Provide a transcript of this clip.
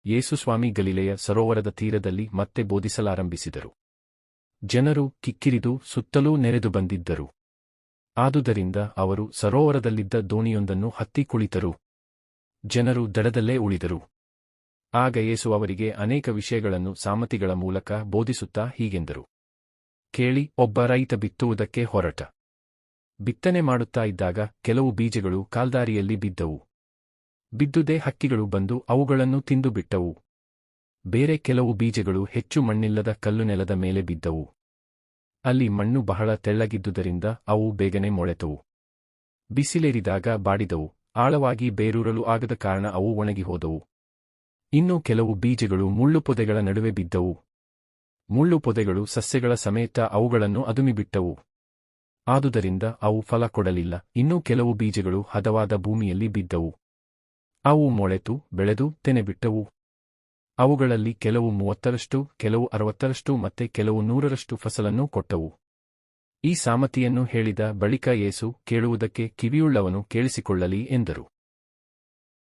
ಯೇಸು ಸ್ವಾಮಿ ಗಲಿಲೆಯ ಸರೋವರದ ತೀರದಲ್ಲಿ ಮತ್ತೆ ಬೋಧಿಸಲಾರಂಭಿಸಿದರು. ಜನರು ಕಿಕ್ಕಿರಿದು ಸುತ್ತಲೂ ನೆರೆದು ಬಂದಿದ್ದರು. ಆದುದರಿಂದ ಅವರು ಸರೋವರದಲ್ಲಿದ್ದ ದೋಣಿಯೊಂದನ್ನು ಹತ್ತಿ ಕುಳಿತರು. ಜನರು ದಡದಲ್ಲೇ ಉಳಿದರು. ಆಗ ಯೇಸು ಅವರಿಗೆ ಅನೇಕ ವಿಷಯಗಳನ್ನು ಸಾಮತಿಗಳ ಮೂಲಕ ಬೋಧಿಸುತ್ತಾ ಹೀಗೆಂದರು. ಕೇಳಿ, ಒಬ್ಬ ರೈತ ಬಿತ್ತುವುದಕ್ಕೆ ಹೊರಟ. ಬಿತ್ತನೆ ಮಾಡುತ್ತಾ ಇದ್ದಾಗ ಕೆಲವು ಬೀಜಗಳು ಕಾಲ್ದಾರಿಯಲ್ಲಿ ಬಿದ್ದವು. ಬಿದ್ದುದೇ ಹಕ್ಕಿಗಳು ಬಂದು ಅವುಗಳನ್ನು ತಿಂದುಬಿಟ್ಟವು. ಬೇರೆ ಕೆಲವು ಬೀಜಗಳು ಹೆಚ್ಚು ಮಣ್ಣಿಲ್ಲದ ಕಲ್ಲುನೆಲದ ಮೇಲೆ ಬಿದ್ದವು. ಅಲ್ಲಿ ಮಣ್ಣು ಬಹಳ ತೆಳ್ಳಗಿದ್ದುದರಿಂದ ಅವು ಬೇಗನೆ ಮೊಳೆತವು. ಬಿಸಿಲೇರಿದಾಗ ಬಾಡಿದವು, ಆಳವಾಗಿ ಬೇರೂರಲು ಆಗದ ಕಾರಣ ಅವು ಒಣಗಿ ಹೋದವು. ಇನ್ನು ಕೆಲವು ಬೀಜಗಳು ಮುಳ್ಳುಪೊದೆಗಳ ನಡುವೆ ಬಿದ್ದವು. ಮುಳ್ಳುಪೊದೆಗಳು ಸಸ್ಯಗಳ ಸಮೇತ ಅವುಗಳನ್ನು ಅದುಮಿಬಿಟ್ಟವು. ಆದುದರಿಂದ ಅವು ಫಲ ಕೊಡಲಿಲ್ಲ. ಇನ್ನೂ ಕೆಲವು ಬೀಜಗಳು ಹದವಾದ ಭೂಮಿಯಲ್ಲಿ ಬಿದ್ದವು. ಅವು ಮೊಳೆತು ಬೆಳೆದು ತೆನೆಬಿಟ್ಟವು. ಅವುಗಳಲ್ಲಿ ಕೆಲವು 30ರಷ್ಟು, ಕೆಲವು 60ರಷ್ಟು ಮತ್ತೆ ಕೆಲವು 100ರಷ್ಟು ಫಸಲನ್ನು ಕೊಟ್ಟವು. ಈ ಸಾಮತಿಯನ್ನು ಹೇಳಿದ ಬಳಿಕ ಯೇಸು, ಕೇಳುವುದಕ್ಕೆ ಕಿವಿಯುಳ್ಳವನು ಕೇಳಿಸಿಕೊಳ್ಳಲಿ ಎಂದರು.